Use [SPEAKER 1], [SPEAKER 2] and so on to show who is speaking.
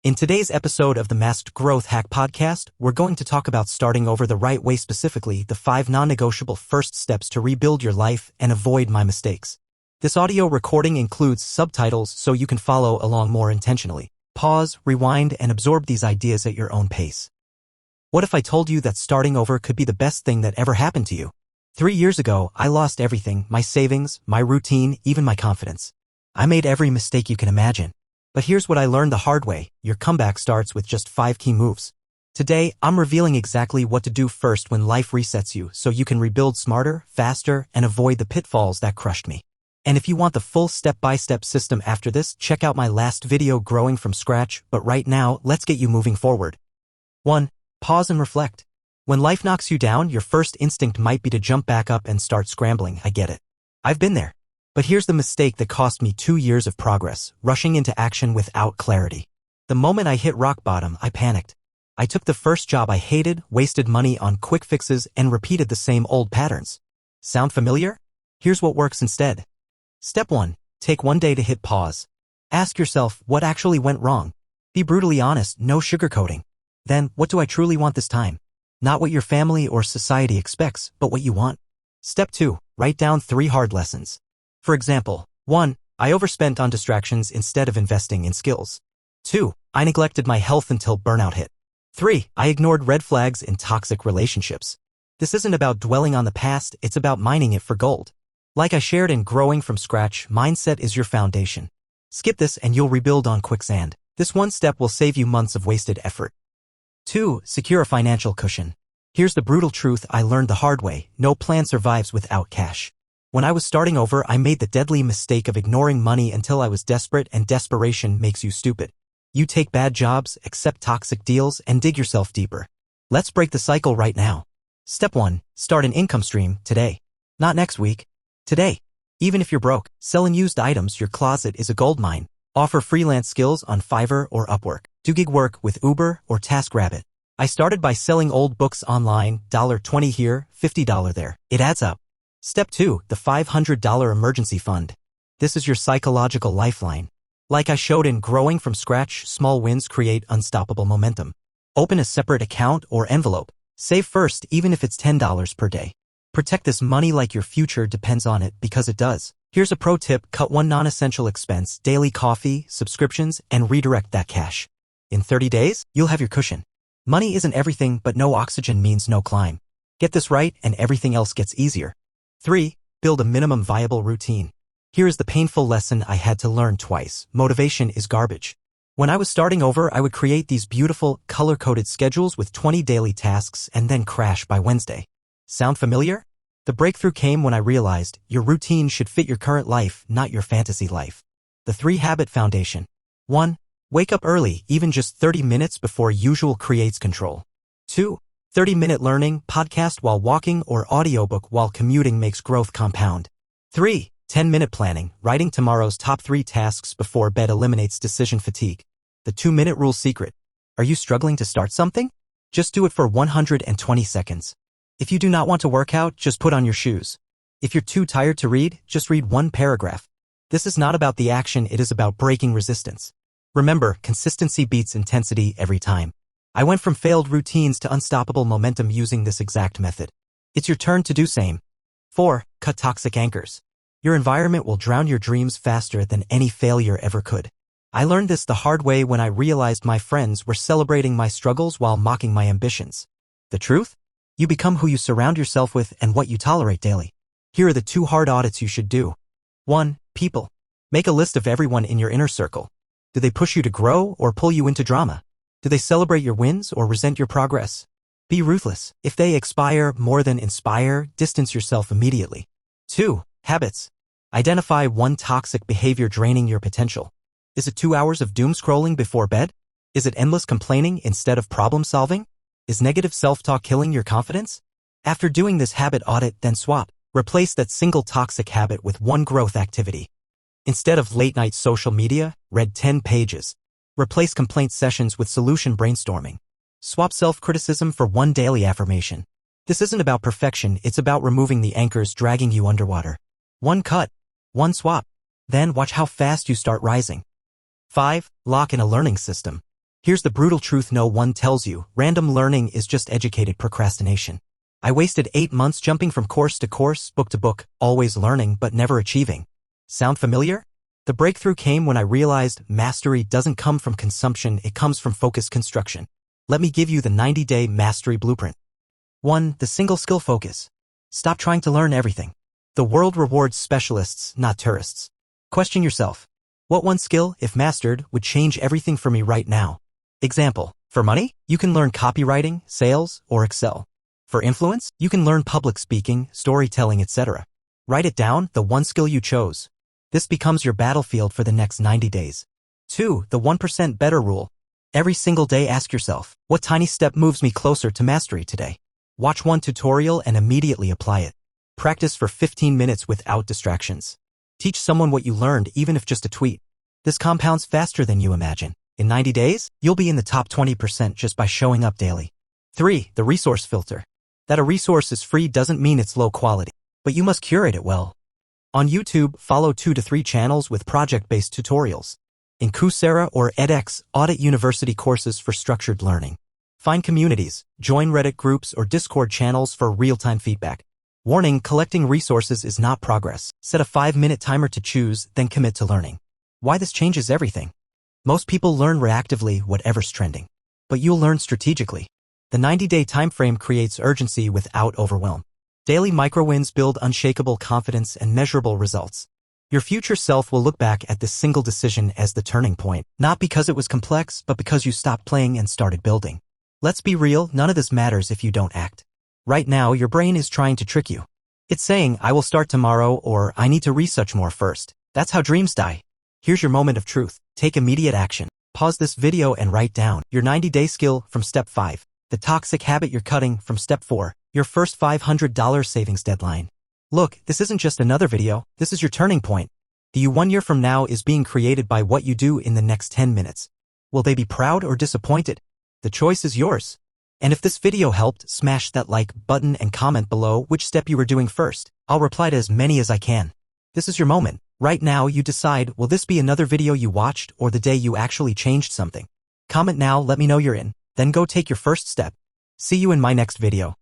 [SPEAKER 1] In today's episode of the Masked Growth Hack Podcast, we're going to talk about starting over the right way, specifically the 5 non-negotiable first steps to rebuild your life and avoid my mistakes. This audio recording includes subtitles so you can follow along more intentionally. Pause, rewind, and absorb these ideas at your own pace. What if I told you that starting over could be the best thing that ever happened to you? 3 years ago, I lost everything: my savings, my routine, even my confidence. I made every mistake you can imagine. But here's what I learned the hard way: your comeback starts with just 5 key moves. Today, I'm revealing exactly what to do first when life resets you so you can rebuild smarter, faster, and avoid the pitfalls that crushed me. And if you want the full step-by-step system after this, check out my last video, Growing from Scratch. But right now, let's get you moving forward. 1. Pause and reflect. When life knocks you down, your first instinct might be to jump back up and start scrambling. I get it. I've been there. But here's the mistake that cost me 2 years of progress: rushing into action without clarity. The moment I hit rock bottom, I panicked. I took the first job I hated, wasted money on quick fixes, and repeated the same old patterns. Sound familiar? Here's what works instead. Step 1. Take 1 day to hit pause. Ask yourself, what actually went wrong? Be brutally honest, no sugarcoating. Then, what do I truly want this time? Not what your family or society expects, but what you want. Step 2. Write down 3 hard lessons. For example, 1. I overspent on distractions instead of investing in skills. 2. I neglected my health until burnout hit. 3. I ignored red flags in toxic relationships. This isn't about dwelling on the past, it's about mining it for gold. Like I shared in Growing from Scratch, mindset is your foundation. Skip this and you'll rebuild on quicksand. This one step will save you months of wasted effort. 2. Secure a financial cushion. Here's the brutal truth I learned the hard way: no plan survives without cash. When I was starting over, I made the deadly mistake of ignoring money until I was desperate, and desperation makes you stupid. You take bad jobs, accept toxic deals, and dig yourself deeper. Let's break the cycle right now. Step 1. Start an income stream today. Not next week. Today. Even if you're broke, selling used items, your closet is a goldmine. Offer freelance skills on Fiverr or Upwork. Do gig work with Uber or TaskRabbit. I started by selling old books online, $20 here, $50 there. It adds up. Step 2. The $500 emergency fund. This is your psychological lifeline. Like I showed in Growing from Scratch, small wins create unstoppable momentum. Open a separate account or envelope. Save first, even if it's $10 per day. Protect this money like your future depends on it, because it does. Here's a pro tip: cut 1 non-essential expense, daily coffee, subscriptions, and redirect that cash. In 30 days, you'll have your cushion. Money isn't everything, but no oxygen means no climb. Get this right, and everything else gets easier. 3. Build a minimum viable routine. Here is the painful lesson I had to learn twice: motivation is garbage. When I was starting over, I would create these beautiful, color-coded schedules with 20 daily tasks and then crash by Wednesday. Sound familiar? The breakthrough came when I realized your routine should fit your current life, not your fantasy life. The 3 habit foundation. 1. Wake up early, even just 30 minutes before usual creates control. 2. 30-minute learning, podcast while walking or audiobook while commuting makes growth compound. 3. 10-minute planning, writing tomorrow's top 3 tasks before bed eliminates decision fatigue. The 2-minute rule secret. Are you struggling to start something? Just do it for 120 seconds. If you do not want to work out, just put on your shoes. If you're too tired to read, just read 1 paragraph. This is not about the action, it is about breaking resistance. Remember, consistency beats intensity every time. I went from failed routines to unstoppable momentum using this exact method. It's your turn to do same. 4. Cut toxic anchors. Your environment will drown your dreams faster than any failure ever could. I learned this the hard way when I realized my friends were celebrating my struggles while mocking my ambitions. The truth? You become who you surround yourself with and what you tolerate daily. Here are the 2 hard audits you should do. 1. People. Make a list of everyone in your inner circle. Do they push you to grow or pull you into drama? Do they celebrate your wins or resent your progress? Be ruthless. If they expire more than inspire, distance yourself immediately. 2. Habits. Identify 1 toxic behavior draining your potential. Is it 2 hours of doom scrolling before bed? Is it endless complaining instead of problem solving? Is negative self-talk killing your confidence? After doing this habit audit, then swap. Replace that single toxic habit with 1 growth activity. Instead of late-night social media, read 10 pages. Replace complaint sessions with solution brainstorming. Swap self-criticism for 1 daily affirmation. This isn't about perfection, it's about removing the anchors dragging you underwater. 1 cut, 1 swap. Then watch how fast you start rising. 5. Lock in a learning system. Here's the brutal truth no one tells you: random learning is just educated procrastination. I wasted 8 months jumping from course to course, book to book, always learning but never achieving. Sound familiar? The breakthrough came when I realized mastery doesn't come from consumption, it comes from focused construction. Let me give you the 90-day mastery blueprint. 1. The single skill focus. Stop trying to learn everything. The world rewards specialists, not tourists. Question yourself. What one skill, if mastered, would change everything for me right now? Example. For money, you can learn copywriting, sales, or Excel. For influence, you can learn public speaking, storytelling, etc. Write it down, the one skill you chose. This becomes your battlefield for the next 90 days. 2. The 1% better rule. Every single day ask yourself, what tiny step moves me closer to mastery today? Watch one tutorial and immediately apply it. Practice for 15 minutes without distractions. Teach someone what you learned, even if just a tweet. This compounds faster than you imagine. In 90 days, you'll be in the top 20% just by showing up daily. 3. The resource filter. That a resource is free doesn't mean it's low quality, but you must curate it well. On YouTube, follow 2 to 3 channels with project-based tutorials. In Coursera or edX, audit university courses for structured learning. Find communities, join Reddit groups or Discord channels for real-time feedback. Warning: collecting resources is not progress. Set a 5-minute timer to choose, then commit to learning. Why this changes everything? Most people learn reactively, whatever's trending. But you'll learn strategically. The 90-day timeframe creates urgency without overwhelm. Daily micro-wins build unshakable confidence and measurable results. Your future self will look back at this single decision as the turning point, not because it was complex, but because you stopped playing and started building. Let's be real, none of this matters if you don't act. Right now, your brain is trying to trick you. It's saying, I will start tomorrow, or I need to research more first. That's how dreams die. Here's your moment of truth. Take immediate action. Pause this video and write down your 90-day skill from step 5. The toxic habit you're cutting from step 4. Your first $500 savings deadline. Look, this isn't just another video, this is your turning point. The you 1 year from now is being created by what you do in the next 10 minutes. Will they be proud or disappointed? The choice is yours. And if this video helped, smash that like button and comment below which step you were doing first. I'll reply to as many as I can. This is your moment. Right now you decide, will this be another video you watched or the day you actually changed something? Comment now, let me know you're in. Then go take your first step. See you in my next video.